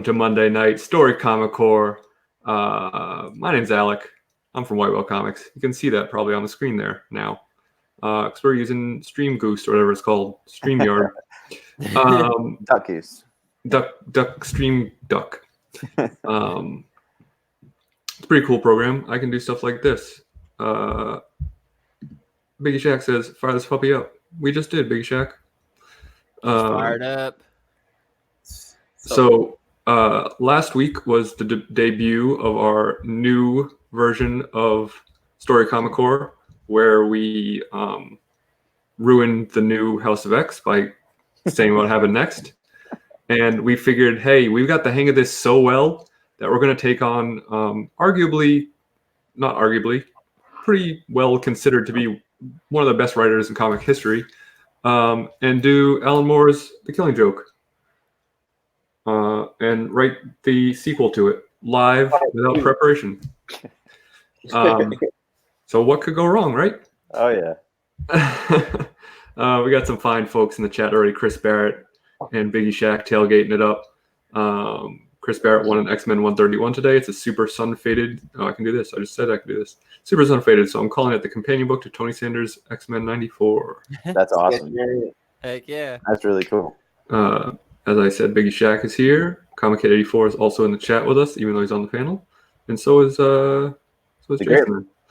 to Monday Night Story Comic Core. My name's Alec. I'm from Whitewell Comics. You can see that probably on the screen there now. Because we're using Stream Goose or whatever it's called, StreamYard. Duck Goose. Duck, Stream Duck. It's a pretty cool program. I can do stuff like this. Biggie Shack says, fire this puppy up. We just did, Biggie Shack. Fired up. So last week was the debut of our new version of Story Comic Core, where we ruined the new House of X by saying what happened next. And we figured, hey, we've got the hang of this so well that we're going to take on not arguably, pretty well considered to be one of the best writers in comic history, and do Alan Moore's The Killing Joke. And write the sequel to it live without preparation. So what could go wrong, right? Oh, yeah. We got some fine folks in the chat already. Chris Barrett and Biggie Shack tailgating it up. Chris Barrett won an X-Men 131 today. It's a super sun-faded. Oh, I can do this. I just said I can do this. Super sun-faded. So I'm calling it the companion book to Tony Sanders' X-Men 94. That's awesome. Heck yeah. That's really cool. As I said, Biggie Shack is here. Comic Kid 84 is also in the chat with us, even though he's on the panel. And so is Jason.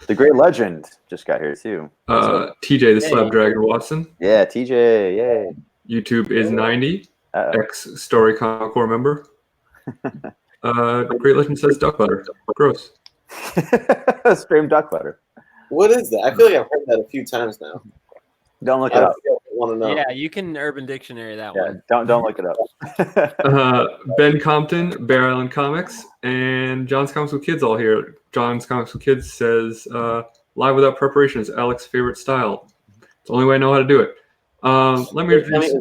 The great legend just got here too. TJ the Slab Dragon Watson. Yeah, TJ. Yay. YouTube is 90. Ex-Story Comic Core member. Great Legend says duck butter. Gross. Stream duck butter. What is that? I feel like I've heard that a few times now. Don't look it up. I want to know. Yeah, you can Urban Dictionary that one. Don't look it up. Ben Compton, Bear Island Comics, and John's Comics with Kids all here. John's Comics with Kids says, live without preparation is Alec's favorite style. It's the only way I know how to do it. Let me introduce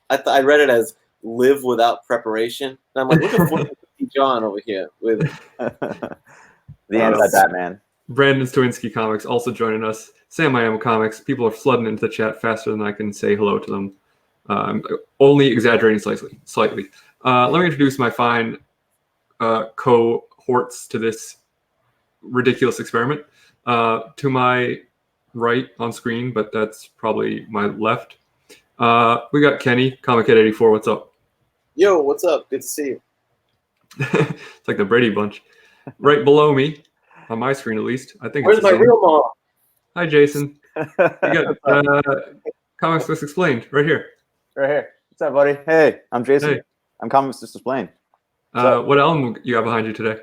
I read it as live without preparation. And I'm like, looking forward to see John over here with the anti-Batman. Brandon Stowinski Comics also joining us. Sam Miami Comics. People are flooding into the chat faster than I can say hello to them. Only exaggerating slightly. Let me introduce my fine cohorts to this ridiculous experiment. To my right on screen, but that's probably my left. We got Kenny, Comic Kid 84. What's up? Yo, what's up? Good to see you. It's like the Brady Bunch. Right below me, on my screen at least. I think. Where's my real mom? Hi, Jason. You got Comics Just Explained right here. Right here. What's up, buddy? Hey, I'm Jason. Hey. I'm Comics Just Explained. What album you got behind you today?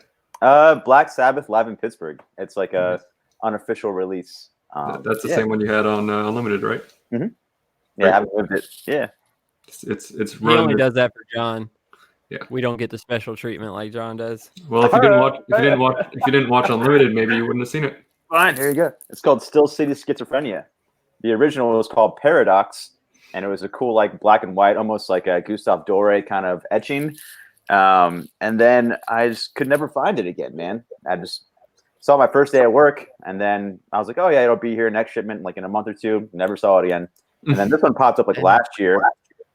Black Sabbath live in Pittsburgh. It's like a unofficial release. That's the same one you had on Unlimited, right? Mm-hmm. Yeah, I haven't moved it. Yeah. It's He only does that for John. Yeah. We don't get the special treatment like John does. Well, if you didn't watch Unlimited, maybe you wouldn't have seen it. Fine, here you go. It's called Still City Schizophrenia. The original was called Paradox, and it was a cool, like, black and white, almost like a Gustave Doré kind of etching. And then I just could never find it again, man. I just saw my first day at work, and then I was like, oh, yeah, it'll be here next shipment, like in a month or two. Never saw it again. And then this one popped up like last year.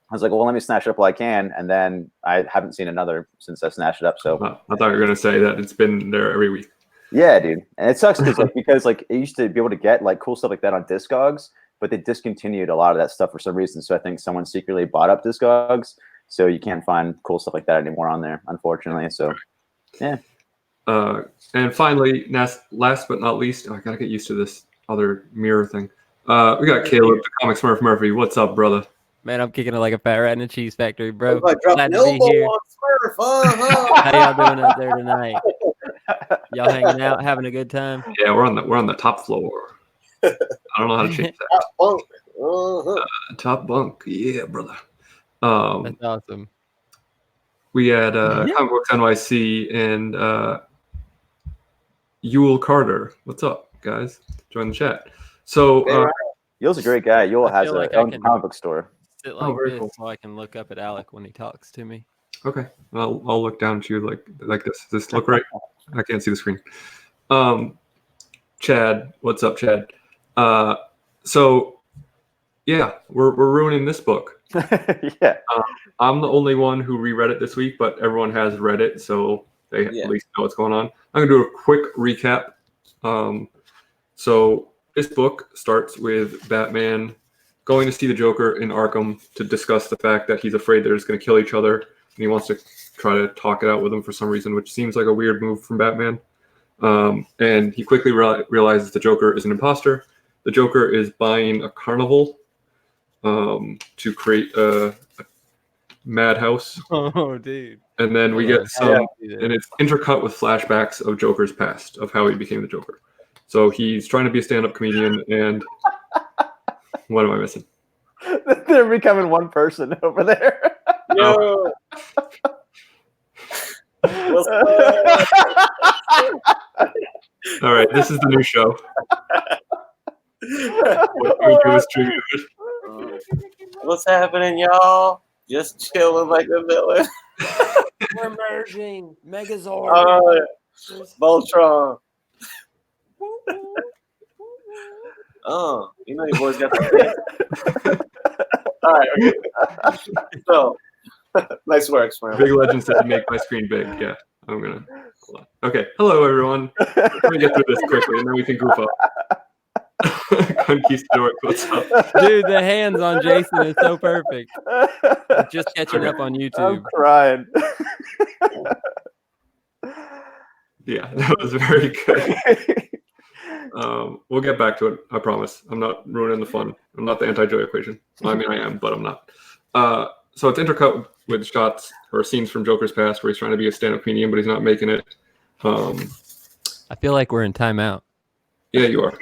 I was like, well, let me snatch it up while I can. And then I haven't seen another since I snatched it up. So I thought you were going to say that it's been there every week. Yeah, dude. And it sucks because it used to be able to get like cool stuff like that on Discogs, but they discontinued a lot of that stuff for some reason. So I think someone secretly bought up Discogs. So you can't find cool stuff like that anymore on there, unfortunately. So, yeah. And finally, last but not least, I got to get used to this other mirror thing. We got Caleb, the Comic Smurf Murphy. What's up, brother? Man, I'm kicking it like a fat rat in a cheese factory, bro. I dropped Glad an to be elbow here. on Smurf. How y'all doing out there tonight? Y'all hanging out, having a good time? Yeah, we're on the top floor. I don't know how to change that. Top bunk, yeah, brother. That's awesome. We had Comic Books NYC and Yule Carter. What's up, guys? Join the chat. So Yule's a great guy. Yule has like a own comic book store. Sit like very this cool. so I can look up at Alec when he talks to me. Okay, I'll look down at you like this. Does this look right? I can't see the screen. Chad, what's up, Chad? So Yeah, we're ruining this book. Yeah. I'm the only one who reread it this week, but everyone has read it, so they Yeah. at least know what's going on. I'm gonna do a quick recap. So this book starts with Batman going to see the Joker in Arkham to discuss the fact that he's afraid they're just going to kill each other, and he wants to try to talk it out with him for some reason, which seems like a weird move from Batman. And he quickly realizes the Joker is an imposter. The Joker is buying a carnival to create a madhouse, Oh, dude. and then we get some, Yeah. and it's intercut with flashbacks of Joker's past, of how he became the Joker. So he's trying to be a stand-up comedian, and what am I missing? They're becoming one person over there. Yo. What's All right, this is the new show. What we do is true. What's happening, y'all? Just chilling like a villain. We're merging. Megazord. Oh, yeah. Voltron. Oh, you know you boys got the All right, okay. So, nice work, Smurl. Big Legend said to make my screen big. Yeah, I'm gonna. Hold on. Okay, hello everyone. Let me get through this quickly, and then we can goof up. Conquistador, what's up? Dude, the hands on Jason is so perfect. I'm just catching up on I'm YouTube. crying. Yeah, that was very good. We'll get back to it. I promise. I'm not ruining the fun. I'm not the anti-joy equation. Well, I mean, I am, but I'm not. So it's intercut with shots or scenes from Joker's past where he's trying to be a stand-up comedian, but he's not making it. I feel like we're in timeout. Yeah, you are.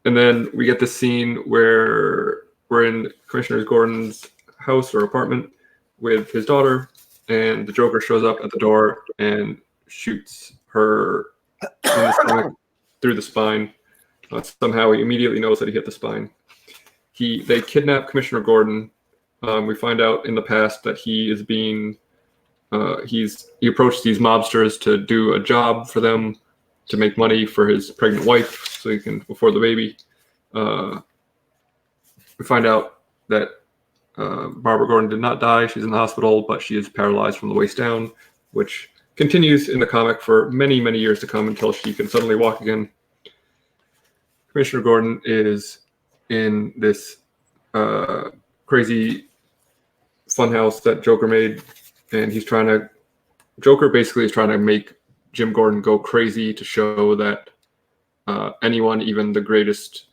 And then we get this scene where we're in Commissioner Gordon's house or apartment with his daughter, and the Joker shows up at the door and shoots her in the stomach through the spine. Somehow he immediately knows that he hit the spine. They kidnap Commissioner Gordon. We find out in the past that he is being he approached these mobsters to do a job for them to make money for his pregnant wife so he can afford the baby. We find out that Barbara Gordon did not die. She's in the hospital, but she is paralyzed from the waist down, which continues in the comic for many, many years to come until she can suddenly walk again. Commissioner Gordon is in this crazy funhouse that Joker made, and Joker basically is trying to make Jim Gordon go crazy to show that anyone, even the greatest,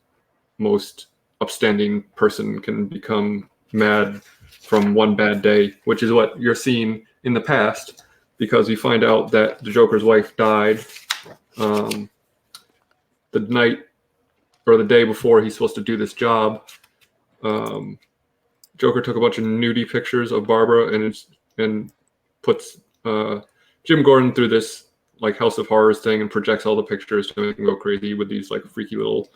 most upstanding person, can become mad from one bad day, which is what you're seeing in the past, because we find out that the Joker's wife died the night or the day before he's supposed to do this job. Joker took a bunch of nudie pictures of Barbara and puts Jim Gordon through this like House of Horrors thing and projects all the pictures to make him go crazy with these like freaky little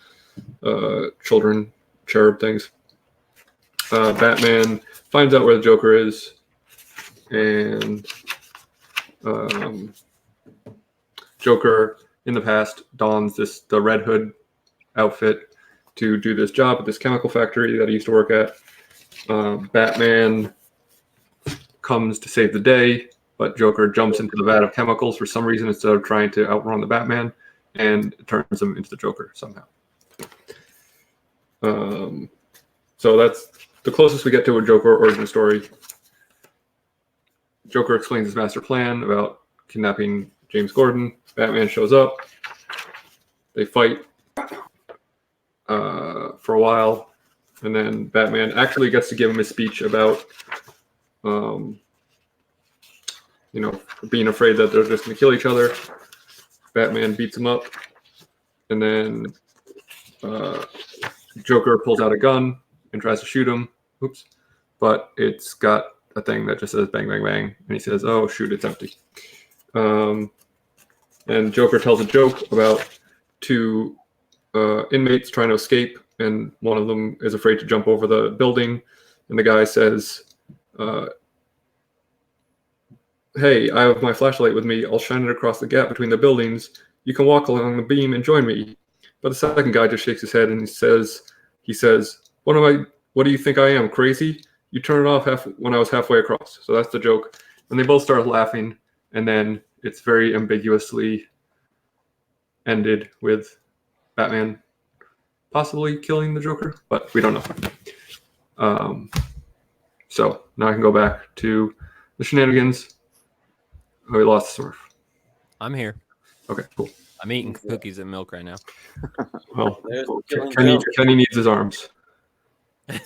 children cherub things. Batman finds out where the Joker is, and Joker in the past dons the Red Hood outfit to do this job at this chemical factory that he used to work at. Batman comes to save the day, but Joker jumps into the vat of chemicals for some reason instead of trying to outrun the Batman, and turns him into the Joker somehow. So that's the closest we get to a Joker origin story. Joker explains his master plan about kidnapping James Gordon. Batman shows up. They fight for a while, and then Batman actually gets to give him a speech about being afraid that they're just going to kill each other. Batman beats him up, and then Joker pulls out a gun and tries to shoot him. Oops. But it's got a thing that just says bang, bang, bang. And he says, oh, shoot, it's empty. And Joker tells a joke about two inmates trying to escape, and one of them is afraid to jump over the building. And the guy says, hey, I have my flashlight with me. I'll shine it across the gap between the buildings. You can walk along the beam and join me. But the second guy just shakes his head and he says, what do you think I am, crazy? You turn it off when I was halfway across. So that's the joke. And they both start laughing, and then it's very ambiguously ended with Batman possibly killing the Joker, but we don't know. So now I can go back to the shenanigans. Oh, we lost the Smurf. I'm here. Okay, cool. I'm eating cookies and milk right now. Well, There's the killing Kenny needs his arms. I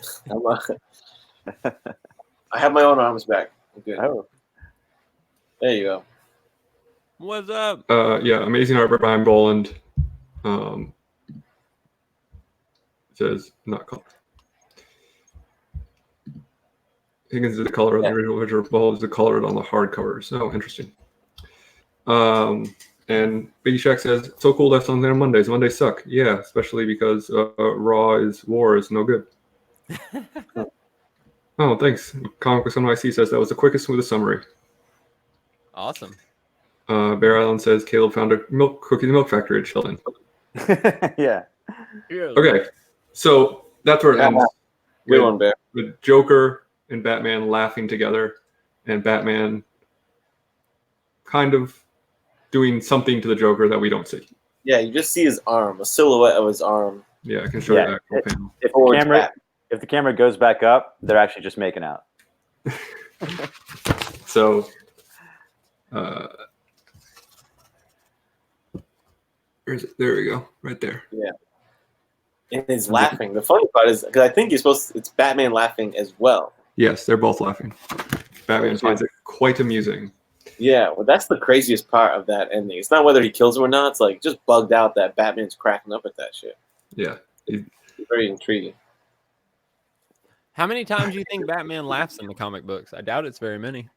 have my own arms back. I'm good. Oh, There you go. What's up? Yeah, amazing art by Brian Boland. It says not color. Higgins is the color of the original Witcher. Ball is the color on the hardcovers. Oh, interesting. And Biggie Shack says, so cool to have something on Mondays. Mondays suck. Yeah, especially because War is no good. Oh, thanks. Comic Books NYC says that was the quickest, smoothest summary. Awesome. Bear Island says Caleb found a cookie milk factory at Sheldon. yeah. Okay, so that's where it ends. Good one, Bear. With Joker and Batman laughing together, and Batman kind of doing something to the Joker that we don't see. Yeah, you just see his arm, a silhouette of his arm. Yeah, I can show Yeah, you that panel. If the camera goes back up, they're actually just making out. So, there we go, right there. And he's laughing. The funny part is, because I think it's Batman laughing as well. Yes, they're both laughing. Batman finds it quite amusing. Yeah, well, that's the craziest part of that ending. It's not whether he kills him or not. It's like just bugged out that Batman's cracking up at that shit. Yeah. It's very intriguing. How many times do you think Batman laughs in the comic books? I doubt it's very many.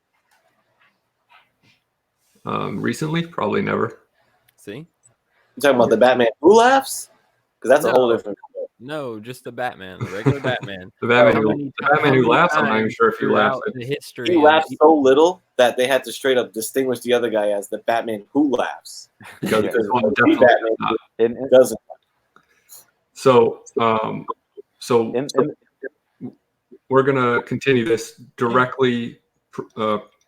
Recently, probably never. See? You talking about the Batman who laughs? Because that's a whole different. No, just the Batman, the regular Batman. The Batman, How who, many- the Batman how who many laughs, I'm not even times sure if he laughs. throughout the history. He of- laughs so little that they had to straight up distinguish the other guy as the Batman who laughs. Because Because one the definitely Batman not. doesn't. So, In- we're gonna continue this directly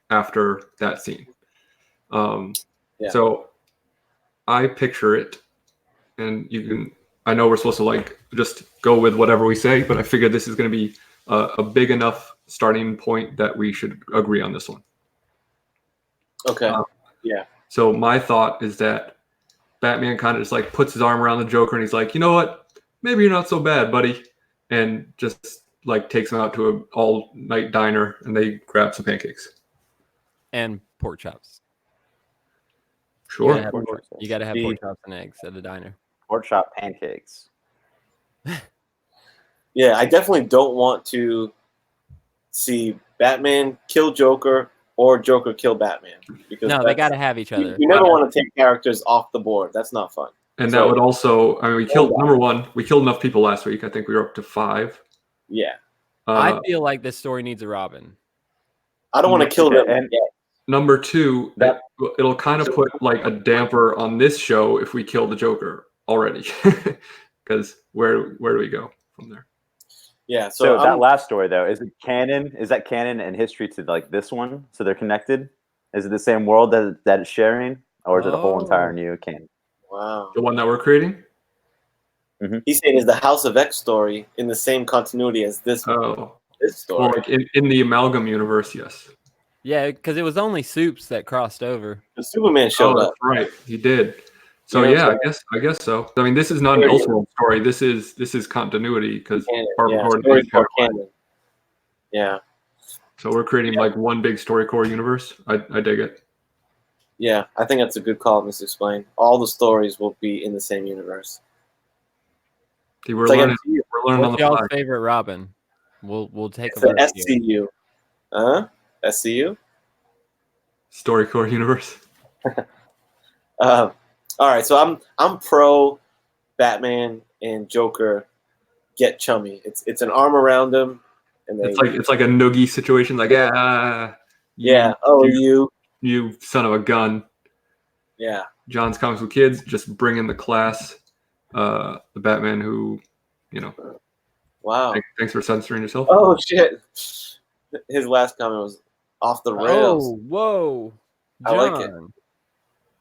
after that scene. Yeah. So I picture it, and you can. I know we're supposed to like just go with whatever we say, but I figured this is going to be a big enough starting point that we should agree on this one. Okay. So my thought is that Batman kind of just like puts his arm around the Joker, and he's like, you know what? Maybe you're not so bad, buddy, and just like takes him out to an all-night diner, and they grab some pancakes. and pork chops. Sure. You gotta have The- pork chops and eggs at the diner. Pork chop pancakes. Yeah, I definitely don't want to see Batman kill Joker or Joker kill Batman. Because No, they gotta have each other. You never want to take characters off the board. That's not fun. And So- that would also, I mean, we killed number one. We killed enough people last week. I think we were up to 5. Yeah. I feel like this story needs a Robin. I don't want to kill them. And- yet. Number 2, That- it'll kind of put like a damper on this show if we kill the Joker already, because where do we go from there? Yeah. So So, that last story though, is it canon? Is that canon and history to like this one? So they're connected? Is it the same world that it's sharing? Or is it a whole entire Oh. new canon? wow. The one that we're creating? He's saying is the House of X story in the same continuity as this Oh, this story? well, like in the Amalgam universe, yes. Yeah, because it was only Soups that crossed over. The Superman showed Oh, up. that's right. He did. So Yeah, yeah, I guess so. I mean, this is not an Yeah. Elseworld story. This is continuity because Canon. Barbara Yeah, Gordon story is for Barbara. canon. Yeah. So we're creating like one big StoryCorps universe. I dig it. Yeah. I think that's a good call, Mr. Explain. All the stories will be in the same universe. See, we're It's like learning. MCU. We're learning on What's the y'all's fly. favorite Robin? We'll take It's a the vote here. SCU. Huh? SCU? StoryCorps universe. All right, so I'm pro Batman and Joker get chummy. It's an arm around him, and they It's like a noogie situation. Like, yeah. Oh, you son of a gun. yeah. John's Comics with Kids, just bring in the class. the Batman who, you know, Wow. thanks for censoring yourself. Oh shit. His last comment was off the rails. Oh, whoa, I like it. John.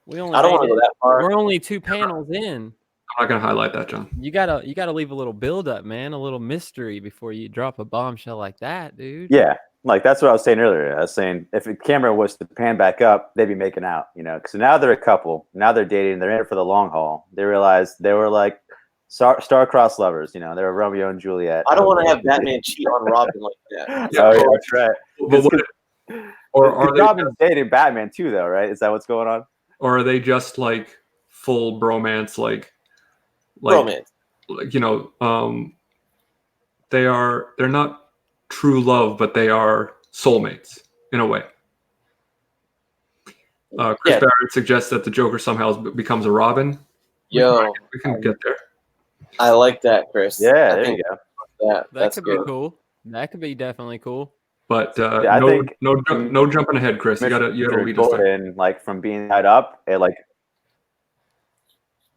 We only I don't made want to go it. that far. We're only 2 panels in. I'm not gonna highlight that, John. You gotta leave a little build up, man, a little mystery before you drop a bombshell like that, dude. Yeah, like that's what I was saying earlier. I was saying if the camera was to pan back up, they'd be making out, you know. Because now they're a couple. Now they're dating. They're in it for the long haul. They realized they were like star-crossed lovers. You know, they were Romeo and Juliet. I don't want to have Batman cheat on Robin like that. Yeah, Oh, yeah, that's right. But what, or are they Robin's dating Batman too, though, right? Is that what's going on? or are they just like full bromance, like Romance. like, you know, they're not true love, but they are soulmates in a way. Chris Yeah. Barrett suggests that the Joker somehow becomes a Robin. Yo, We can get there. I like that, Chris. Yeah, I there think you go. That that's could good. be cool. That could be definitely cool. But Yeah, I think- no jumping ahead, Chris. You gotta lead us there. Gordon, like from being tied up, it like.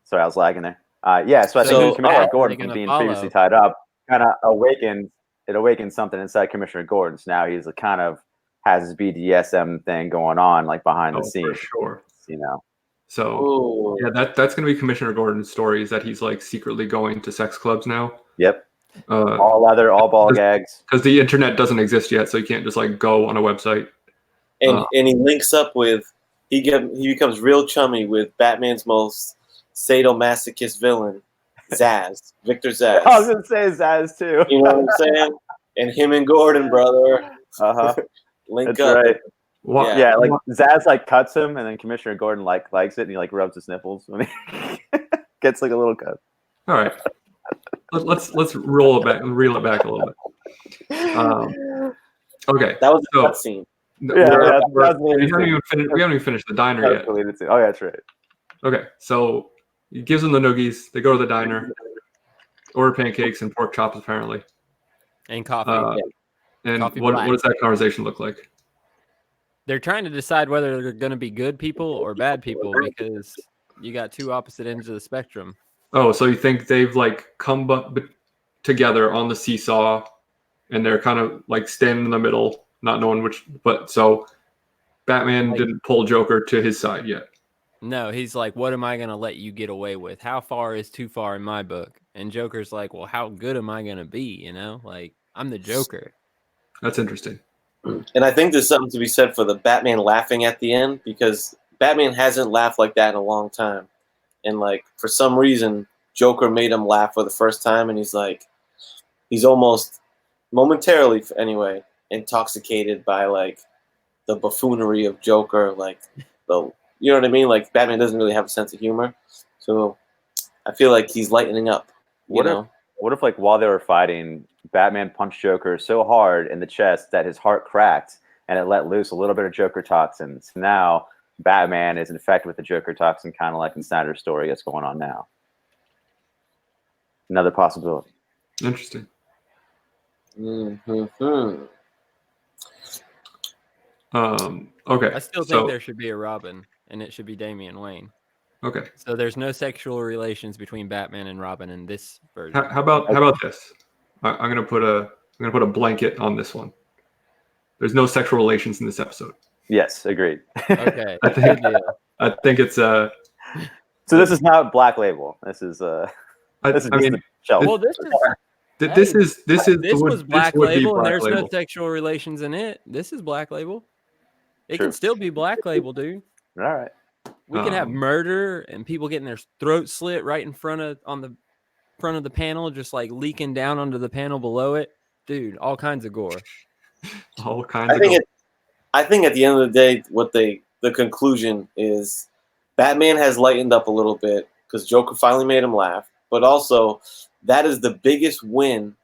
Sorry, I was lagging there. Yeah, so I So, think Commissioner oh, Gordon they're from gonna being follow. previously tied up kind of awakens. It awakens something inside Commissioner Gordon. So now he's kind of has his BDSM thing going on, like behind the For scenes. sure. You know. So Ooh. yeah, that's gonna be Commissioner Gordon's story, is that he's like secretly going to sex clubs now. Yep. Because All leather, all ball gags. the internet doesn't exist yet, so you can't just like go on a website. And he links up with he becomes real chummy with Batman's most sadomasochist villain, Zaz, Victor Zaz. I was gonna say Zaz too. You know what I'm saying? And him and Gordon, brother, Uh-huh. link That's up. right. Wha- Yeah, like Zaz like cuts him, and then Commissioner Gordon likes it, and he like rubs his nipples when he gets like a little cut. All right. Let's reel it back a little bit. Okay. That was a So- cutscene. Yeah, that's we amazing. haven't even finished the diner yet. Oh yeah, that's right. Okay, so he gives them the noogies. They go to the diner, order pancakes and pork chops apparently. And coffee. And Coffee what black. does that conversation look like? They're trying to decide whether they're going to be good people or bad people because you got 2 opposite ends of the spectrum. Oh, so you think they've like come together on the seesaw, and they're kind of like standing in the middle, not knowing which. But so Batman Like- didn't pull Joker to his side yet. No, he's like, what am I going to let you get away with? How far is too far in my book? And Joker's like, well, how good am I going to be? You know, like, I'm the Joker. That's interesting. And I think there's something to be said for the Batman laughing at the end, because Batman hasn't laughed like that in a long time. And like for some reason, Joker made him laugh for the first time, and he's almost momentarily anyway intoxicated by like the buffoonery of Joker, like you know what I mean? Like Batman doesn't really have a sense of humor, so I feel like he's lightening up. What if like while they were fighting, Batman punched Joker so hard in the chest that his heart cracked and it let loose a little bit of Joker toxins. Now Batman is infected with the Joker toxin, kind of like in Snyder's story that's going on now. Another possibility. Interesting. Mm-hmm. Okay. I still think there should be a Robin, and it should be Damian Wayne. Okay. So there's no sexual relations between Batman and Robin in this version. How about this? I'm gonna put a blanket on this one. There's no sexual relations in this episode. Yes, agreed. Okay, I think- good deal. I think it's So this is not Black Label. This is I this is mean, just a shelf. Well, this is this was Black would be Label, and Black there's Label. no sexual relations in it. This is Black Label. It True. can still be Black Label, dude. All right. We can have Um, murder and people getting their throat slit right in front of the panel, just like leaking down onto the panel below it, dude. All kinds of gore. all kinds I of think I think at the end of the day, the conclusion is Batman has lightened up a little bit because Joker finally made him laugh, but also that is the biggest win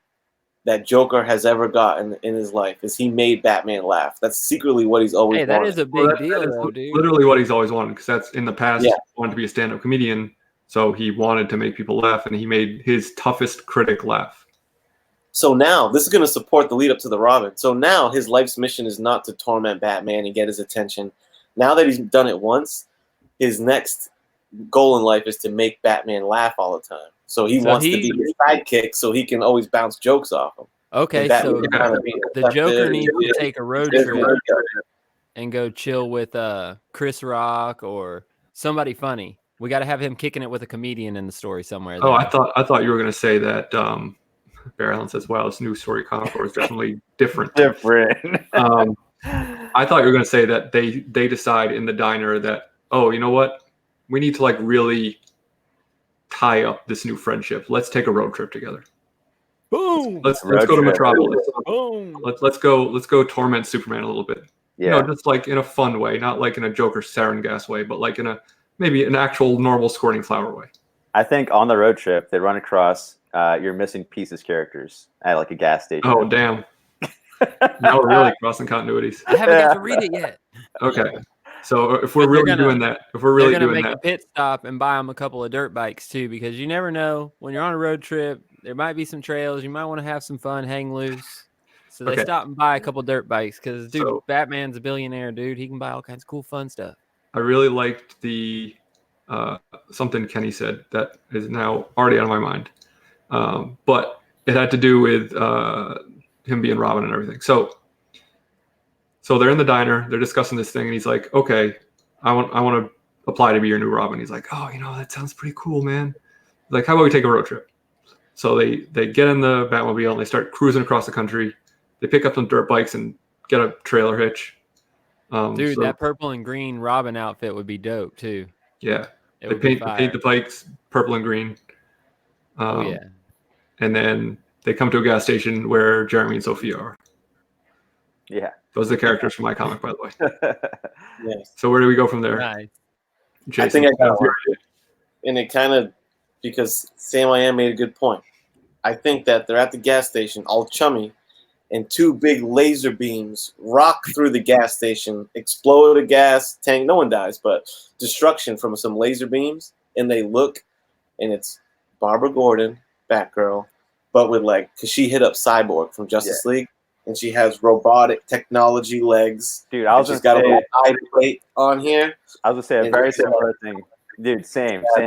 that Joker has ever gotten in his life, is he made Batman laugh. That's secretly what he's always Hey, that wanted. is a big Well, that deal, is though, dude. literally what he's always wanted, because that's in the past. Yeah. He wanted to be a stand-up comedian, so he wanted to make people laugh, and he made his toughest critic laugh. So now this is going to support the lead up to the Robin. So now his life's mission is not to torment Batman and get his attention. Now that he's done it once, his next goal in life is to make Batman laugh all the time. So he wants to be his sidekick so he can always bounce jokes off him. Okay, And so Batman kind of being the Joker effective. needs to take a road There's trip road trip. and go chill with Chris Rock or somebody funny. We got to have him kicking it with a comedian in the story somewhere. Oh, there. I thought you were going to say that Bear Allen says, wow, this new story comic book is definitely different. I thought you were going to say that they decide in the diner that, oh, you know what? We need to like really tie up this new friendship. Let's take a road trip together. Boom. Let's go to Metropolis. Boom. Let's go torment Superman a little bit. Yeah. You know, just like in a fun way, not like in a Joker sarin gas way, but like in a maybe an actual normal squirting flower way. I think on the road trip they run across your missing pieces characters at like a gas station. Oh damn! Now we're really crossing continuities. I haven't got to read it yet. Okay, so if we're But they're really gonna- doing that, if we're really They're gonna doing make that, a pit stop and buy them a couple of dirt bikes too, because you never know when you're on a road trip. There might be some trails. You might want to have some fun, hang loose. So they Okay. stop and buy a couple dirt bikes because, dude, So- Batman's a billionaire, dude. He can buy all kinds of cool, fun stuff. I really liked the something Kenny said that is now already out of my mind, but it had to do with him being Robin and everything. So they're in the diner, they're discussing this thing, and he's like, "Okay, I want to apply to be your new Robin." He's like, "Oh, you know, that sounds pretty cool, man. Like, how about we take a road trip?" So they get in the Batmobile and they start cruising across the country. They pick up some dirt bikes and get a trailer hitch. Dude, So, that purple and green Robin outfit would be dope too. yeah, It they would be paint the fire. bikes purple and green. Oh yeah. And then they come to a gas station where Jeremy and Sophia are. Yeah. Those are the characters from my comic, by the way. Yes. So where do we go from there? Nice. I think I got Jason? it. And it kind of, because Sam I Am made a good point. I think that they're at the gas station, all chummy, and two big laser beams rock through the gas station, explode a gas tank. No one dies, but destruction from some laser beams. And they look, and it's Barbara Gordon, Batgirl, but with like, because she hit up Cyborg from Justice League, and she has robotic technology legs. Dude, I was She's gonna got a say, little eye plate on here. I was gonna say a and very it's, similar thing. Dude, same. So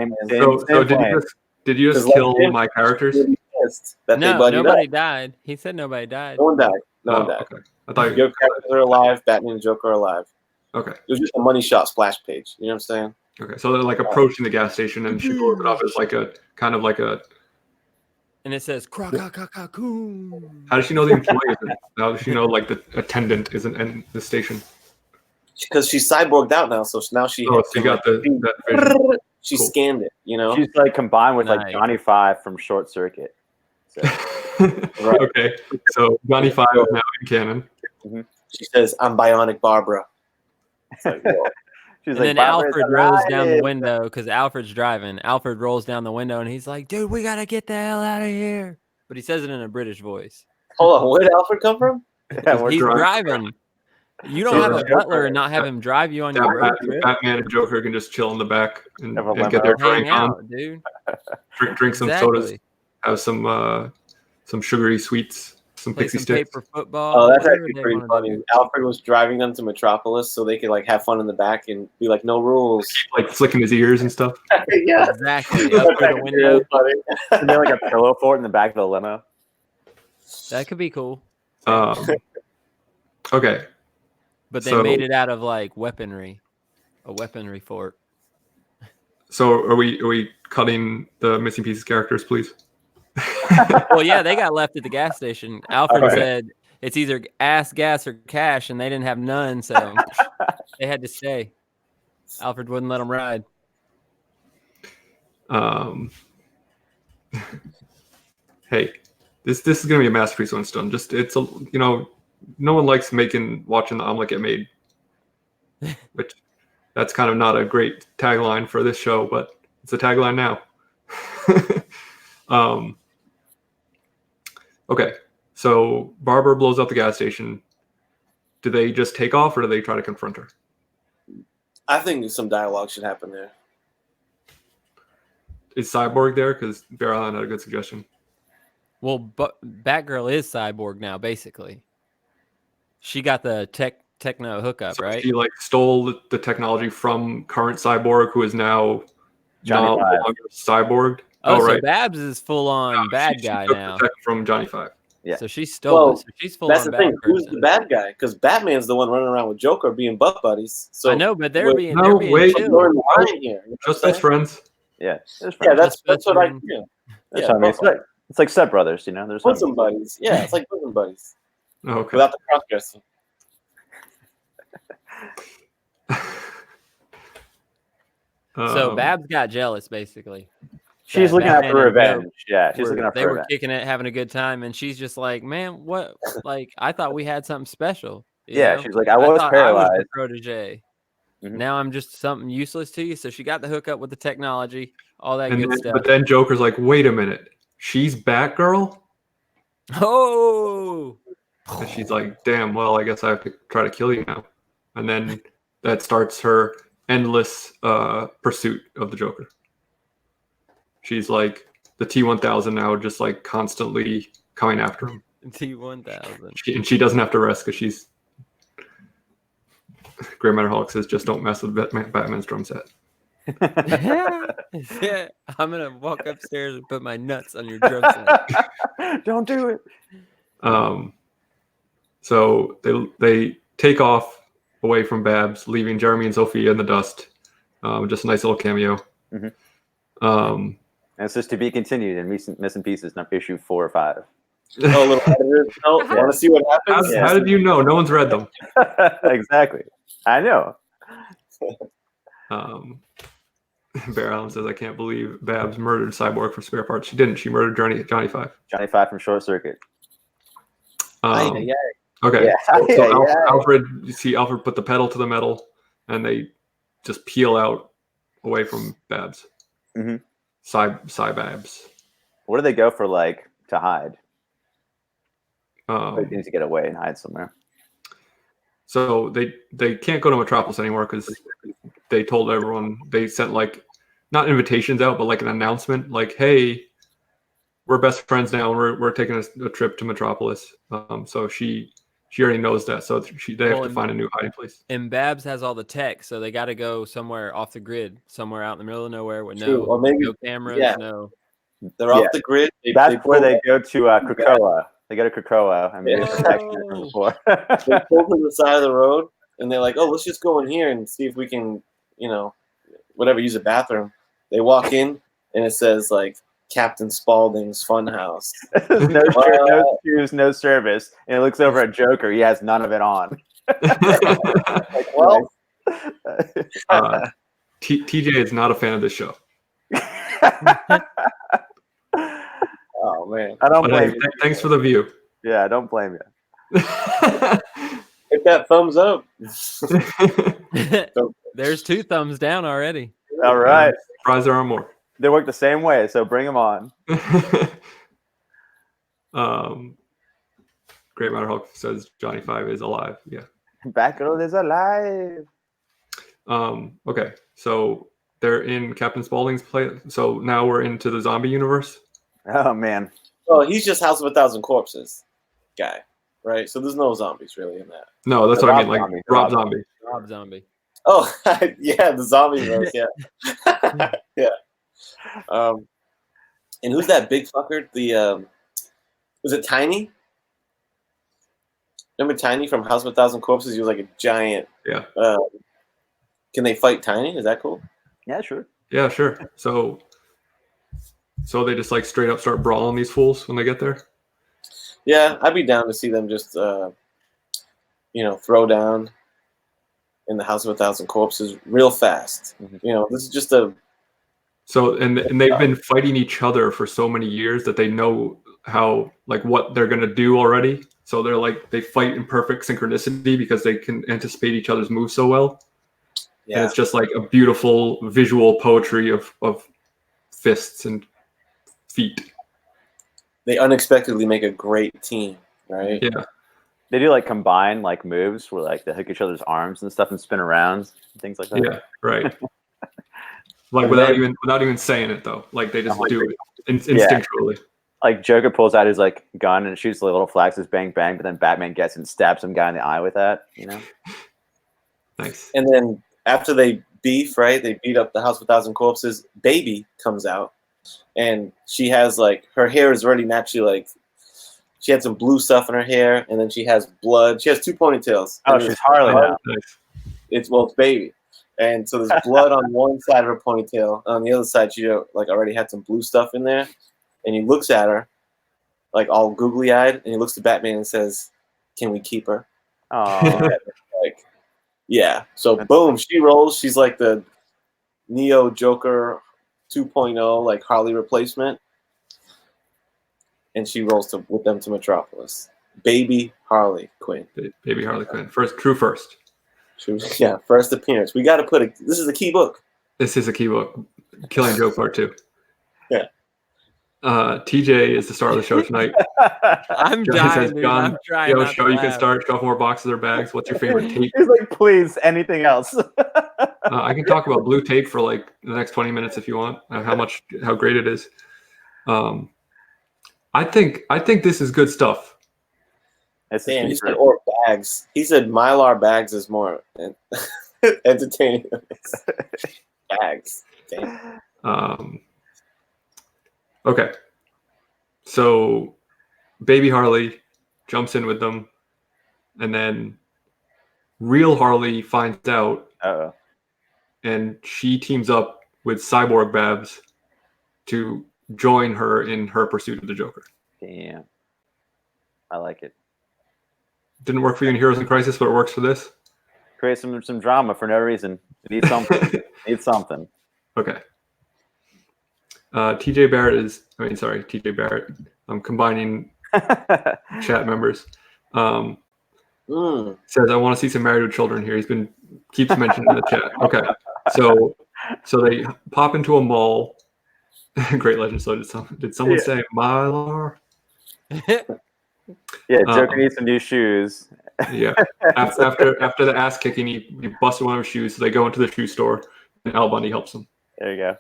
did you just Because kill like- my characters? Really pissed that they No, buddied nobody up. died. He said nobody died. No one died. No one Oh, died. okay. I thought Your characters are alive. Batman and Joker are alive. okay. It was just a money shot splash page. You know what I'm saying? Okay. So they're like approaching the gas station, and she blows it up as like a kind of like a. And it says "Croc-a-coon." How does she know the employee isn't? How does she know like the attendant isn't in the station? Because she's cyborged out now, so now she. Oh, so you got that vision. She Cool. scanned it. You know. She's like combined with like Nice. Johnny Five from Short Circuit. So, Okay. So Johnny Five is now in canon. She says, "I'm Bionic Barbara." It's like, whoa. she's And like, then "Barbara's Alfred rolls down the alive." window because Alfred's driving. Alfred rolls down the window and he's like, "Dude, we gotta get the hell out of here." But he says it in a British voice. Hold on, where did Alfred come from? Yeah, we're He's driving. driving. You don't So have a the butler and not have him drive you on your road trip. Batman and Joker can just chill in the back and Have a get their limo. Hang drink on, out, dude. drink some sodas, Exactly. have some sugary sweets, some Play pixie some sticks. paper football. Oh, that's whatever actually they pretty wanna funny. do. Alfred was driving them to Metropolis so they could like have fun in the back and be like, "No rules." Like flicking his ears and stuff. Yeah. Exactly. Up through the window. Really funny. And then like a pillow fort in the back of the limo. That could be cool. Okay. But they So- made it out of like weaponry. A weaponry fort. So are we cutting the missing pieces characters, please? Well, yeah, they got left at the gas station. Alfred Okay. said it's either ass, gas, or cash, and they didn't have none, so they had to stay. Alfred wouldn't let them ride. Hey, this is gonna be a masterpiece when it's done. Just it's a no one likes watching the omelet get made, which that's kind of not a great tagline for this show, but it's a tagline now. Okay, so Barbara blows up the gas station. Do they just take off, or do they try to confront her? I think some dialogue should happen there. Is Cyborg there? Because Bear Island had a good suggestion. Well, but Batgirl is cyborg now, basically. She got the techno hookup, So right? she like stole the technology from current Cyborg, who is now Johnny no Five. longer cyborged. Oh, Oh, so right. Babs is full on bad She guy took now. the tech from Johnny Five. Yeah. So she stole Well, it. So she's full That's on the thing. bad Who's person. the bad guy? Because Batman's the one running around with Joker being butt buddies. So I know, but they're we're- being No, they're being wait. chill. We're in the line here. You know Just what I'm best saying? friends. Yeah. There's Yeah, friends. that's what I friends. feel. That's Yeah, what I mean. It's like step brothers, you know. There's bosom buddies. Yeah, it's like bosom buddies Oh, okay. without the cross dressing. So Um, Babs got jealous, basically. She's that looking out Batman for and Joe revenge. Yeah, she's looking out They for were revenge. kicking it, having a good time, and she's just like, "Man, what? Like, I thought we had something special." you Yeah, know? she's like, I was thought I was the paralyzed. protege. Mhm. Now I'm just something useless to you. So she got the hookup with the technology, all that and good then, stuff. but then Joker's like, wait a minute, she's Batgirl? Oh, And she's like, damn, well, I guess I have to try to kill you now. And then that starts her endless pursuit of the Joker. She's like the T-1000 now, just like constantly coming after him. T-1000. She doesn't have to rest because she's. Grey Matter Hulk says, just don't mess with Batman's drum set. Yeah, I'm gonna walk upstairs and put my nuts on your drum set. Don't do it. So they take off away from Babs, leaving Jeremy and Sophia in the dust. Just a nice little cameo. Mhm. Um, And it's just to be continued in Missing Pieces, issue 4 or 5. Oh, a little editor's note. Want to see what happens? how did you know? No one's read them. Exactly. I know. Bear Allen says, I can't believe Babs murdered Cyborg for spare parts. She didn't. She murdered Johnny Five. Johnny Five from Short Circuit. Okay. Yeah. So Yeah. Alfred, you see Alfred put the pedal to the metal, and they just peel out away from Babs. Mhm. Babs. Where do they go for to hide? They Um, need to get away and hide somewhere. so they can't go to Metropolis anymore because they told everyone, they sent not invitations out, but an announcement, hey, we're best friends now. We're taking a trip to Metropolis. So she already knows that. So they have to find a new hiding place. And Babs has all the tech, so they got to go somewhere off the grid, somewhere out in the middle of nowhere with True. Or maybe- no cameras, yeah. no. They're off the grid. That's where pull- they go to Krakoa. They go to Krakoa. I mean, Yeah. it's actually from before. They pull to the side of the road, and they're like, "Oh, let's just go in here and see if we can, whatever, use a bathroom." They walk in, and it says Captain Spaulding's Funhouse. no shirt, no shoes, no service. And it looks over at Joker. He has none of it on. Well, TJ is not a fan of this show. oh man, I don't But blame hey, you. thanks for the view. Yeah, I don't blame you. hit that thumbs up. There's 2 thumbs down already. All right. Surprise, there are more. They work the same way, so bring them on. Great Matter Hulk says Johnny Five is alive. Yeah. Batgirl is alive. Okay, so they're in Captain Spaulding's play. So now we're into the zombie universe. Oh, man. Well, he's just House of 1,000 Corpses guy, right? So there's no zombies really in that. No, that's what I Rob mean. Zombie. Rob Zombie. Rob Zombie. Oh, yeah, the zombie verse, yeah. Yeah. And who's that big fucker? The was it Tiny? Remember Tiny from House of 1,000 Corpses? He was like a giant. Yeah. Can they fight Tiny? Is that cool? Yeah, sure. Yeah, sure. So they just straight up start brawling these fools when they get there. Yeah, I'd be down to see them just throw down in the House of 1,000 Corpses real fast. Mhm. This is just a So and they've been fighting each other for so many years that they know how what they're gonna do already. So they're they fight in perfect synchronicity because they can anticipate each other's moves so well. And yeah. it's just a beautiful visual poetry of fists and feet. They unexpectedly make a great team, right? Yeah. They do combine moves where they hook each other's arms and stuff and spin around and things like that. Yeah, right. Without even saying it though. They just do it instinctually. Joker pulls out his gun and shoots the little flags, says bang bang, but then Batman gets and stabs some guy in the eye with that. Nice. And then after they beef, right? They beat up the House of 1,000 Corpses. Baby comes out, and she has like her hair is already naturally like she had some blue stuff in her hair, and then she has blood. She has 2 ponytails. Oh, And she's there's Harley blood- now. Nice. It's baby, and so there's blood on one side of her ponytail. On the other side, she like already had some blue stuff in there, and he looks at her like all googly eyed, and he looks to Batman and says, "Can we keep her?" Oh, Like, yeah. So boom, she rolls. She's like the Neo Joker 2.0, like Harley replacement, and she rolls with them to Metropolis. Baby Harley Quinn. Baby Harley Quinn. First. She was, yeah, first appearance. We got to put this is a key book. This is a key book. Killing Joke Part 2. Yeah. TJ is the star of the show tonight. I'm John dying, says, dude. John, I'm trying. Yo, not to show you can laugh. start. Shuffle more boxes or bags. What's your favorite tape? He's like, please, anything else? I can talk about blue tape for like the next 20 minutes if you want. How great it is. I think this is good stuff. It's Damn, he said or bags. He said Mylar bags is more entertaining than this. Bags. Damn. Okay. So baby Harley jumps in with them, and then real Harley finds out, Uh-oh. and she teams up with Cyborg Babs to join her in her pursuit of the Joker. Damn. I like it. Didn't work for you in Heroes in Crisis, but it works for this. Create some drama for no reason. You need something. Need something. Okay. TJ Barrett. I'm combining chat members. Says, I want to see some Married with Children here. Keeps mentioning in the chat. Okay. So they pop into a mall. Great legend. So did someone say Mylar? Yeah, Joker needs some new shoes. Yeah. After the ass kicking, he busted one of his shoes. So they go into the shoe store, and Al Bundy helps them. There you go.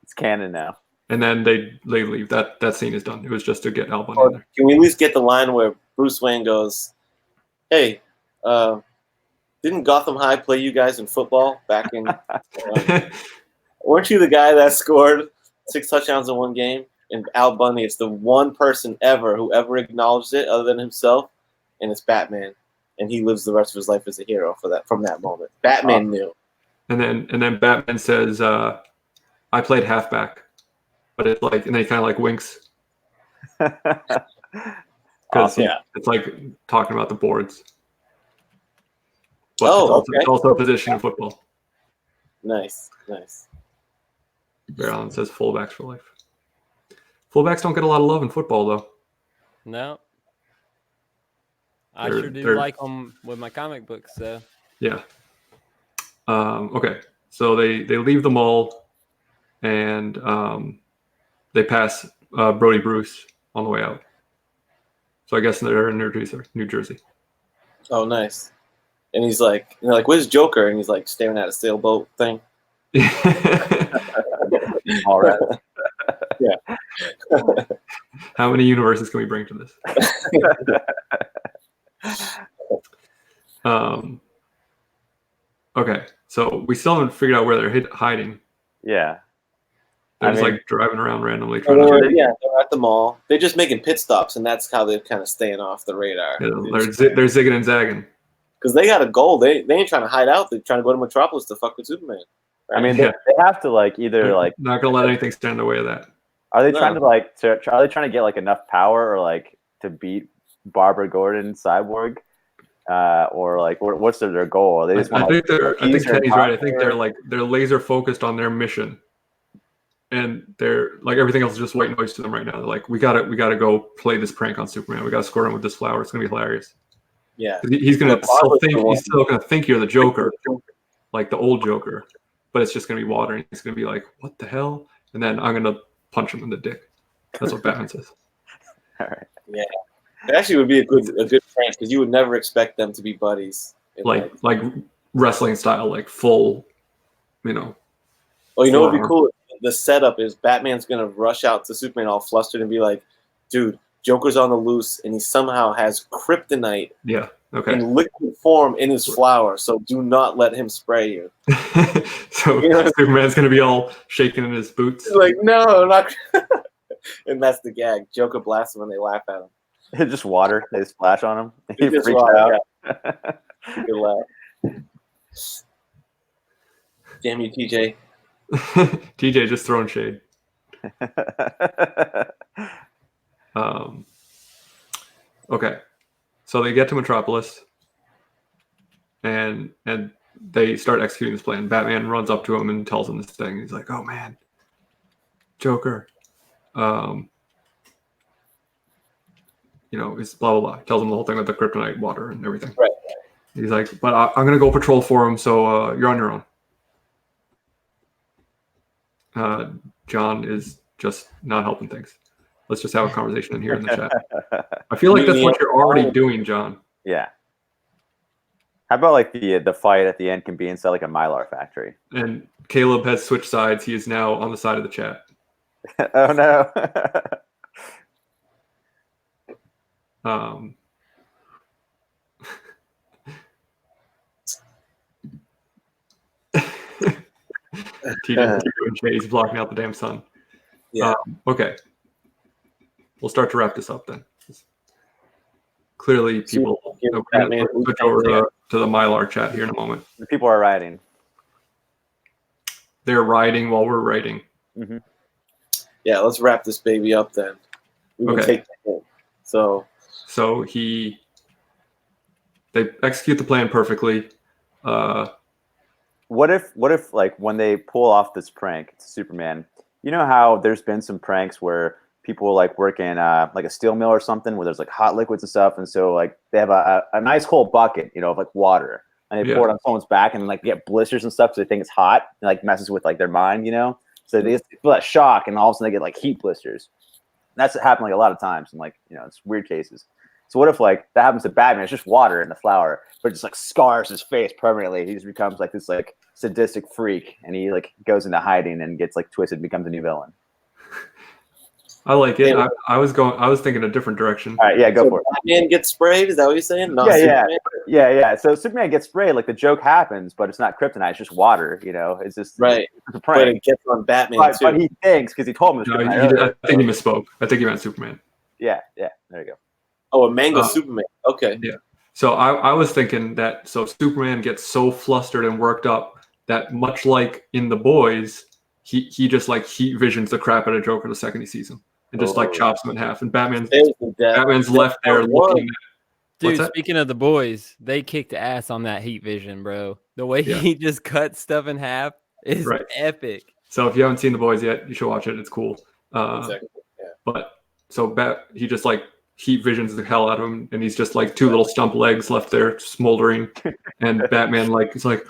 It's canon now. And then they leave. That scene is done. It was just to get Al Bundy in there. Can we at least get the line where Bruce Wayne goes, "Hey, didn't Gotham High play you guys in football back in? Weren't you the guy that scored 6 touchdowns in one game?" And Al Bundy, it's the one person ever who ever acknowledged it other than himself, and it's Batman. And he lives the rest of his life as a hero from that moment. Batman knew. And then Batman says, I played halfback. But it's like, and then he kind of like winks. Awesome. Yeah. It's like talking about the boards. But Oh, it's also a position in football. Nice. Bear Allen says fullbacks for life. Fullbacks don't get a lot of love in football, though. No. I They're- sure do they're- like them with my comic books, so. Yeah. Okay. So they leave the mall, and they pass Brody Bruce on the way out. So I guess they're in New Jersey. Oh, nice. And he's like, "Where's Joker?" And he's like staring at a sailboat thing. All right. How many universes can we bring to this? Okay, so we still haven't figured out where they're hiding. Yeah. They're I just mean- like driving around randomly. They're at the mall. They're just making pit stops, and that's how they're kind of staying off the radar. They're zigging and zagging. Because they got a goal. They ain't trying to hide out. They're trying to go to Metropolis to fuck with Superman. I mean, Yeah. they have to like either They're like not gonna let anything stand in the way of that. are they No. trying to like are they trying to get like enough power or like to beat Barbara Gordon Cyborg, or like what's their goal? They just I want think I think appease her Kenny's right. I think power. they're laser focused on their mission, and they're like everything else is just white noise to them right now. They're like, we gotta go play this prank on Superman. We gotta score him with this flower. It's gonna be hilarious. Yeah. 'Cause he's gonna The still Barbara's think the one. he's still gonna think you're the Joker, like the old Joker, but it's just gonna be water, and he's gonna be like, what the hell? And then I'm gonna punch him in the dick. That's what Batman says. All right. It actually would be a good prank because you would never expect them to be buddies. in Like wrestling style, like full, Oh, you know what would be Former. cool? The setup is Batman's gonna rush out to Superman all flustered and be like, "Dude, Joker's on the loose, and he somehow has kryptonite yeah. Okay. in liquid form in his flower. So do not let him spray you. So You know- Superman's gonna be all shaking in his boots. He's like, no, I'm not. And that's the gag. Joker blasts him and they laugh at him. Just water. They splash on him. He It's just freaks water, out. Good laugh. Damn you, TJ. TJ just throwing shade. Okay, so they get to Metropolis, and they start executing this plan. Batman runs up to him and tells him this thing. He's like, "Oh man, Joker, it's blah blah blah." Tells him the whole thing with the kryptonite water and everything. Right. He's like, "But I'm gonna go patrol for him, so you're on your own." John is just not helping things. Let's just have a conversation in here in the chat. I feel like that's what you're already doing, John. Yeah. How about like the fight at the end can be inside like a Mylar factory? And Caleb has switched sides. He is now on the side of the chat. Oh no. TJ doing shade. He's blocking out the damn sun. Yeah. Okay. We'll start to wrap this up then. Clearly, people. Give We're gonna Batman switch over to the Mylar chat here in a moment. The people are riding. They're riding while we're writing. Mm-hmm. Yeah, let's wrap this baby up then. We can Okay. take that in. So they execute the plan perfectly. What if like when they pull off this prank to Superman, you know how there's been some pranks where people like work in like a steel mill or something where there's like hot liquids and stuff, and so like they have a nice whole bucket, of like water, and they pour it on someone's back and like get blisters and stuff because they think it's hot and like messes with like their mind, So they feel that shock and all of a sudden they get like heat blisters. And that's happened like a lot of times in like it's weird cases. So what if like that happens to Batman? It's just water in the flower, but it just like scars his face permanently. He just becomes like this like sadistic freak, and he like goes into hiding and gets like twisted, and becomes a new villain. I like it. Yeah. I was thinking a different direction. All right, yeah, go so for it. Batman gets sprayed? Is that what you're saying? Not Yeah, Superman? Yeah. So Superman gets sprayed, like the joke happens, but it's not kryptonite; it's just water. It's just Right. It's a But prank. it gets on Batman But, too. he thinks because he told him it was No, kryptonite earlier. I think he misspoke. I think he meant Superman. Yeah. There you go. Oh, a mango Uh, Superman. Okay. So I was thinking that Superman gets so flustered and worked up that much like in The Boys, he just like heat visions the crap out of Joker the second he sees him and just like chops him in half. And Batman's There's the death. left there That looking. Dude, What's that? speaking of the boys, they kicked ass on that heat vision, bro. The way Yeah. he just cut stuff in half is Right. epic. So if you haven't seen The Boys yet, you should watch it. It's cool. Exactly. Yeah. But so he just like heat visions the hell out of him, and he's just like two little stump legs left there smoldering, and Batman is like,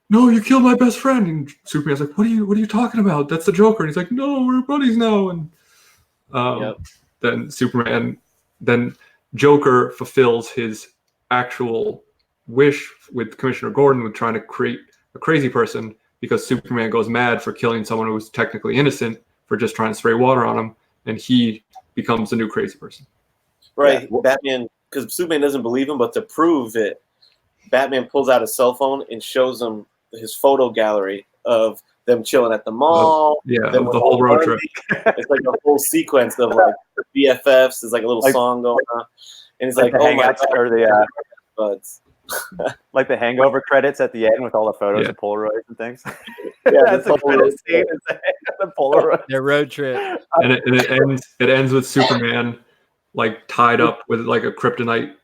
"No, you killed my best friend," and Superman's like, "What are you talking about? That's the Joker," and he's like, "No, we're buddies now," and then Joker fulfills his actual wish with Commissioner Gordon with trying to create a crazy person because Superman goes mad for killing someone who was technically innocent for just trying to spray water on him, and he becomes the new crazy person. Right. Yeah. Batman, because Superman doesn't believe him, but to prove it, Batman pulls out his cell phone and shows him his photo gallery of them chilling at the mall. Yeah, them the with whole road trip. It's like a whole sequence of like BFFs. There's like a little Like- song going on. And he's Like like, the oh my hangouts God, or the buds. like the hangover credits at the end with all the photos Yeah. of Polaroids and things. Yeah, That's the the credit Polaroids. scene. Is the Polaroid. Their road trip. And it ends with Superman like tied up with like a kryptonite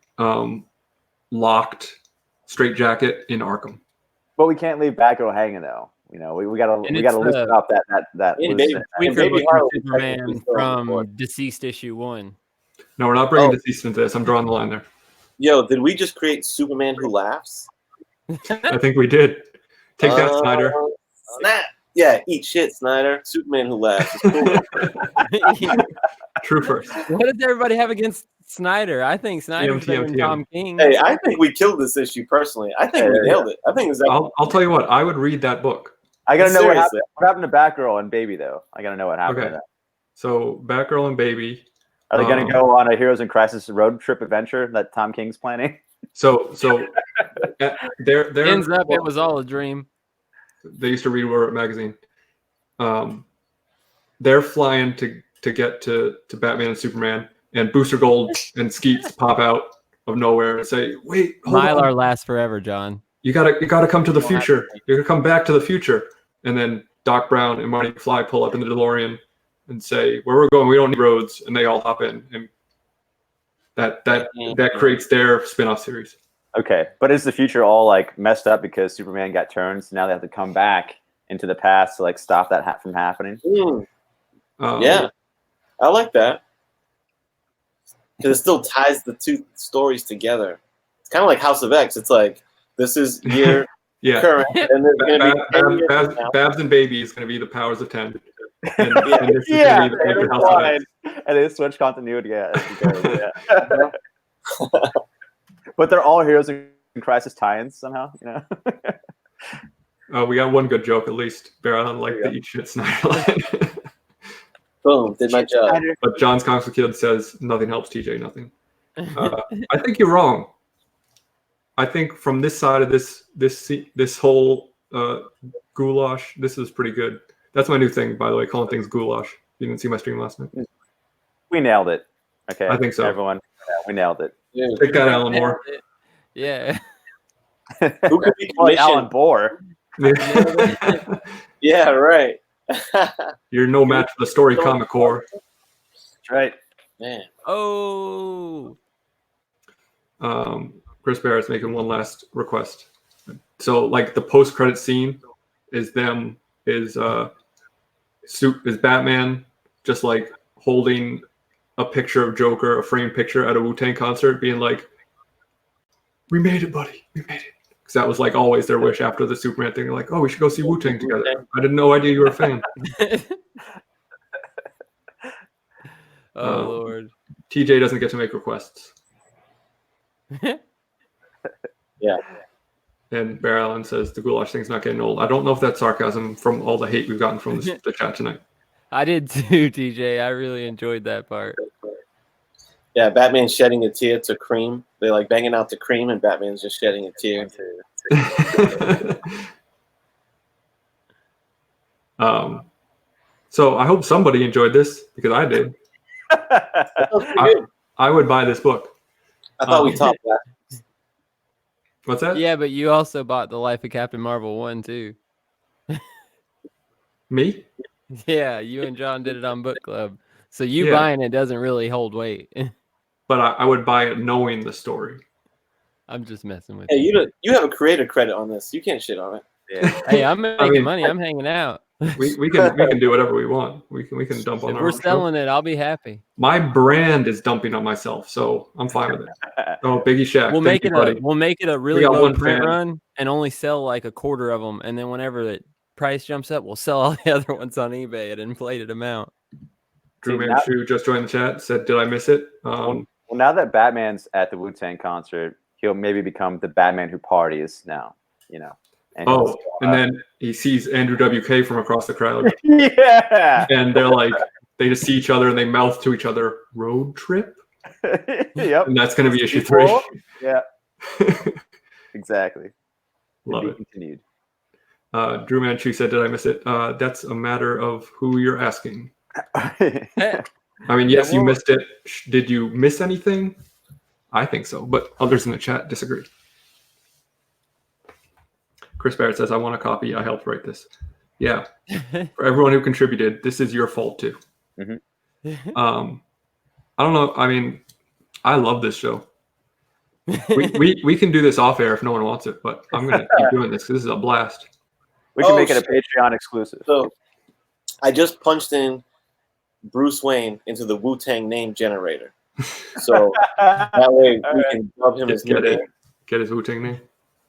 locked straitjacket in Arkham. But we can't leave Batgirl hanging though. We gotta And we gotta it's, loosen up that and loose Baby- end. We And could Baby look Harley at Superman technically still on from board. Deceased issue 1. No, we're not bringing Oh. deceased into this. I'm drawing the line there. Yo, did we just create Superman who laughs? I think we did. Take that, Snyder. Yeah, eat shit, Snyder. Superman who laughs. It's cool. True first. What does everybody have against Snyder? I think Snyder's better than TM. Tom King. Hey, I think we killed this issue personally. I think we nailed it. I think it's I'll tell you what. I would read that book. I gotta know Seriously. what happened to Batgirl and Baby though. I gotta know what happened Okay. to that. So Batgirl and Baby. Are they gonna go on a Heroes in Crisis road trip adventure that Tom King's planning? So they're Ends up, it was all a dream. they used to read War magazine. They're flying to get to Batman and Superman, and Booster Gold and Skeets pop out of nowhere and say, "Wait, hold Mylar on. lasts forever, John. You gotta come to the future. You're gonna come back to the future." And then Doc Brown and Marty McFly pull up in the DeLorean and say, "Where we're going, we don't need roads," and they all hop in, and that creates their spin-off series. Okay, but is the future all like messed up because Superman got turned? So now they have to come back into the past to like stop that from happening. Yeah, I like that because it still ties the two stories together. It's kind of like House of X. It's like this is year Yeah. current, and there's going to be 10 years from now. Babs and Baby is going to be the powers of 10. And, Yeah, and this is yeah, going to be the House of X. and they switch continuity. Yeah. But they're all heroes in crisis tie-ins somehow. You know. We got one good joke at least. Bear on like the eat shit Snyder line. Boom, did my job. But John's Comics Kid says nothing helps TJ, nothing. I think you're wrong. I think from this side of this whole goulash, this is pretty good. That's my new thing, by the way, calling things goulash. You didn't see my stream last night. We nailed it. Okay, I think so. Everyone, we nailed it. Take that, Alan Moore. Yeah. Who could be Like Alan commissioned? Bohr. Yeah, right. You're no match for the story comic core. That's right. Man. Oh. Chris Barrett's making one last request. So, like, the post-credit scene is Batman just like holding a picture of Joker, a framed picture at a Wu-Tang concert, being like, "We made it, buddy. We made it." Because that was like always their wish after the Superman thing. They're like, "Oh, we should go see Wu-Tang together." I didn't no idea you were a fan. Lord. TJ doesn't get to make requests. Yeah. And Bear Allen says the goulash thing's not getting old. I don't know if that's sarcasm from all the hate we've gotten from the chat tonight. I did too, TJ. I really enjoyed that part. Yeah, Batman's shedding a tear to Cream. They're like banging out to Cream, and Batman's just shedding a tear. So I hope somebody enjoyed this because I did. I would buy this book. I thought we talked that. What's that? Yeah, but you also bought The Life of Captain Marvel 1 too. Me? Yeah, you and John did it on book club. So you Yeah. buying it doesn't really hold weight. But I would buy it knowing the story. I'm just messing with Hey, you. you have a creator credit on this. You can't shit on it. Yeah. Hey, I'm making mean- money. I'm hanging out. We can do whatever we want. We can dump on If our we're own show. selling it, I'll be happy. My brand is dumping on myself, so I'm fine with it. Oh, Biggie Shaq, We'll thank make you, it a buddy. really got low one print fan. run and only sell like a quarter of them, and then whenever the price jumps up, we'll sell all the other ones on eBay at an inflated amount. Drew See, Manchu just joined the chat. Said, "Did I miss it?" Well, now that Batman's at the Wu-Tang concert, he'll maybe become the Batman who parties now. You know. And Oh, and then he sees Andrew WK from across the crowd, yeah. and they're like, they just see each other and they mouth to each other, "Road trip," Yep. and that's going to be issue 3. Yeah. Exactly. To Love be it. continued. Drew Manchu said, "Did I miss it?" That's a matter of who you're asking. I mean, yes, you missed it. Did you miss anything? I think so, but others in the chat disagree. Chris Barrett says, "I want a copy. I helped write this." Yeah, for everyone who contributed, this is your fault too. Mhm. I don't know. I mean, I love this show. We can do this off air if no one wants it, but I'm gonna keep doing this because this is a blast. We can Oh, make it a shit. Patreon exclusive. So I just punched in Bruce Wayne into the Wu-Tang name generator. So that way we can dub him as new Get it? name. Get his Wu-Tang name.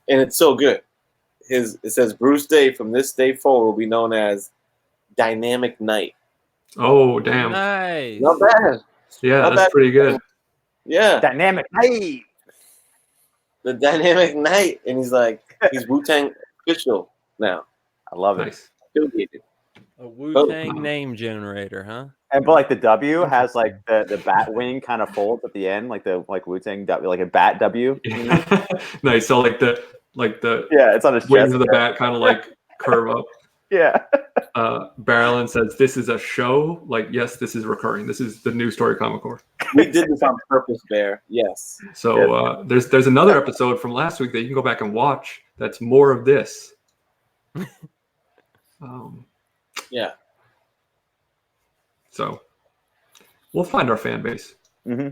And it's so good. It says Bruce Day from this day forward will be known as Dynamic Knight. Oh, damn. Nice. Not bad. Yeah, Not that's bad. pretty good. Yeah. Dynamic. Hey. The Dynamic Knight. And he's Wu-Tang official now. I love it. Nice. Affiliated. A Wu-Tang name generator, huh? And but like the W has like the bat wing kind of folds at the end, like the Wu-Tang W, like a bat W. You know? Nice. So like the Yeah, it's on his wings chest. of the bat kind of like curve up. Yeah. Barrelin says, "This is a show. Like, yes, this is recurring. This is the new story Comic Core." We did this on purpose, Bear. Yes. So there's another episode from last week that you can go back and watch. That's more of this. Yeah. So we'll find our fan base. Mm-hmm.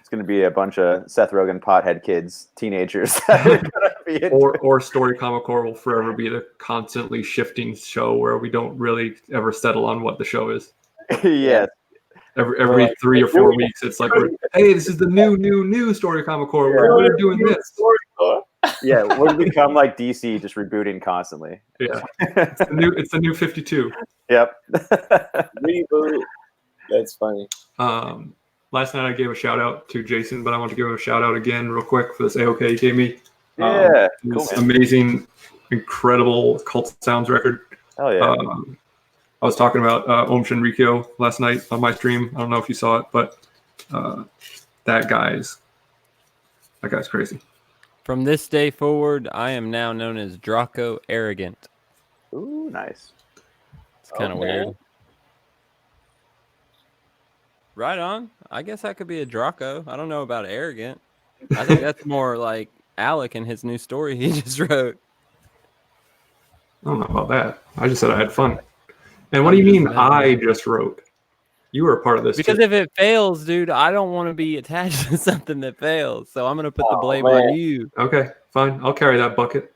It's going to be a bunch of Seth Rogen pothead kids, teenagers. That are gonna be into Or Story Comic Core will forever be the constantly shifting show where we don't really ever settle on what the show is. it. Yes. Every 3 or 4 weeks, it's like, hey, this is the new Story Comic Core. We're doing this. Yeah, we'll become like DC, just rebooting constantly. Yeah, it's the new 52. Yep. Reboot. That's funny. Last night I gave a shout out to Jason, but I want to give him a shout out again real quick for this AOK he gave me. Yeah, This cool, man. amazing, incredible Cult Sounds record. Hell yeah. I was talking about Om Shinrikyo last night on my stream. I don't know if you saw it, but that guy's crazy. From this day forward, I am now known as Draco Arrogant. Ooh, nice. It's kind of Okay. weird. Right on. I guess I could be a Draco. I don't know about arrogant. I think that's more like Alec and his new story he just wrote. I don't know about that. I just said I had fun. And what do you mean I just wrote? You were a part of this Because too. if it fails, dude, I don't want to be attached to something that fails. So I'm going to put the blame man. on you. Okay, fine. I'll carry that bucket.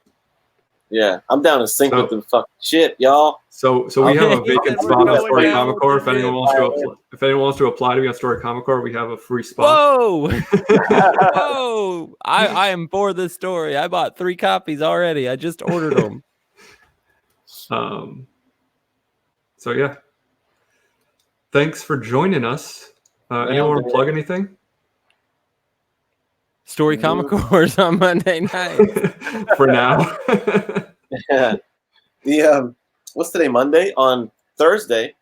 Yeah, I'm down to sync So- with the fucking shit, y'all. So we have a Okay, vacant we're spot on going Story down Comic Core. with If anyone the wants to, if anyone wants to apply to be on Story Comic Core, we have a free spot. Whoa! Whoa! I am for this story. I bought 3 copies already. I just ordered them. So yeah. Thanks for joining us. Anyone want to plug anything? Story Comic Course on Monday night. For now. The what's today? Monday. On Thursday,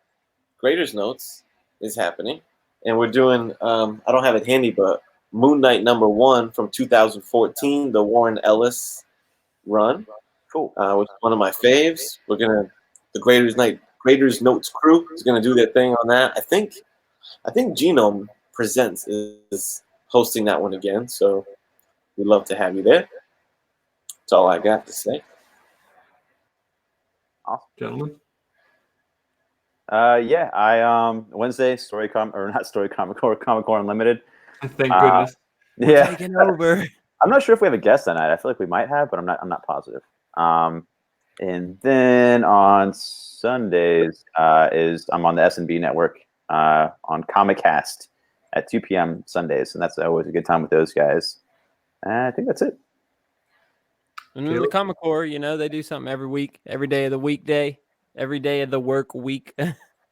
Graders Notes is happening, and we're doing. I don't have it handy, but Moon Knight #1 from 2014, the Warren Ellis run, Cool. which is one of my faves. We're gonna the Graders Notes crew is gonna do their thing on that. I think Genome Presents is hosting that one again, so we'd love to have you there. That's all I got to say. Gentlemen. Yeah, I Wednesday Comic Core Unlimited. Thank goodness. Yeah. Taking over. I'm not sure if we have a guest that night. I feel like we might have, but I'm not positive. And then on Sundays I'm on the S&B network on Comic Cast at 2 p.m. Sundays, and that's always a good time with those guys. I think that's it. And in the Comic Core, you know, they do something every week, every day of the weekday, every day of the work week,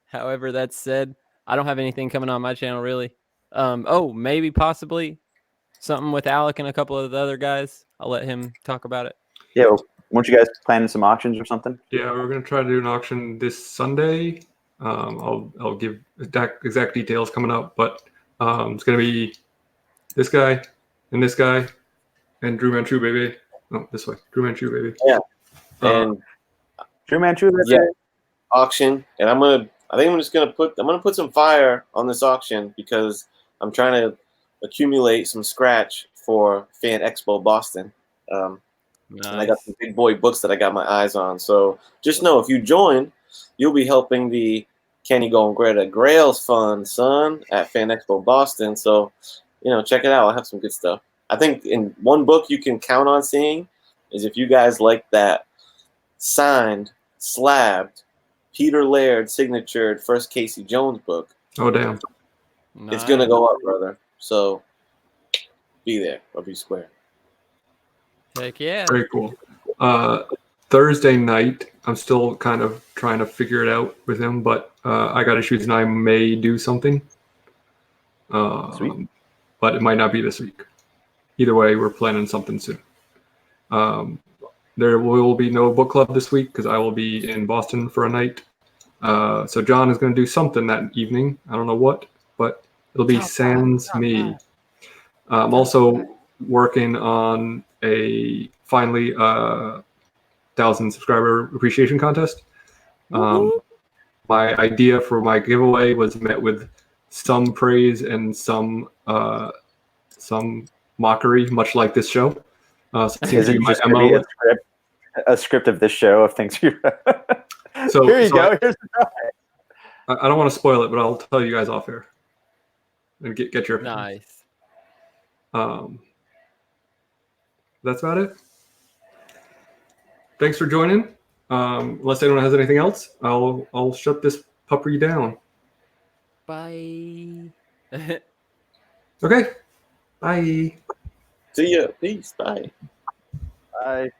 however that's said. I don't have anything coming on my channel, really. Maybe possibly something with Alec and a couple of the other guys. I'll let him talk about it. Yeah, well, weren't you guys planning some auctions or something? Yeah, we're gonna try to do an auction this Sunday. I'll give exact details coming up, but it's gonna be this guy and Drew Manchu, baby. No, this way, Drew Manchu, baby. Yeah. And Drew Manchu. yeah, auction, and I'm gonna put some fire on this auction because I'm trying to accumulate some scratch for Fan Expo Boston. And I got some big boy books that I got my eyes on. So just know if you join, you'll be helping the Kenny Go and Greta Grails Fund, son, at Fan Expo Boston. So, check it out. I'll have some good stuff. I think in one book you can count on seeing is if you guys like that signed, slabbed, Peter Laird signatured first Casey Jones book. Oh damn! It's gonna go up, brother. So be there or be square. Heck yeah. Very cool. Thursday night, I'm still kind of trying to figure it out with him, but I got issues and I may do something. Sweet. But it might not be this week. Either way, we're planning something soon. there will be no book club this week because I will be in Boston for a night. So John is going to do something that evening. I don't know what, but it'll be sans me. I'm also working on a finally 1,000 subscriber appreciation contest. My idea for my giveaway was met with some praise and some mockery, much like this show. So it seems Is to it be my just going to MO. be a script of this show of things you So here you so go. Here's the I don't want to spoil it, but I'll tell you guys off air and get your opinion. Nice. That's about it. Thanks for joining. Unless anyone has anything else, I'll shut this puppy down. Bye. Okay. Bye. See ya. Peace. Bye. Bye.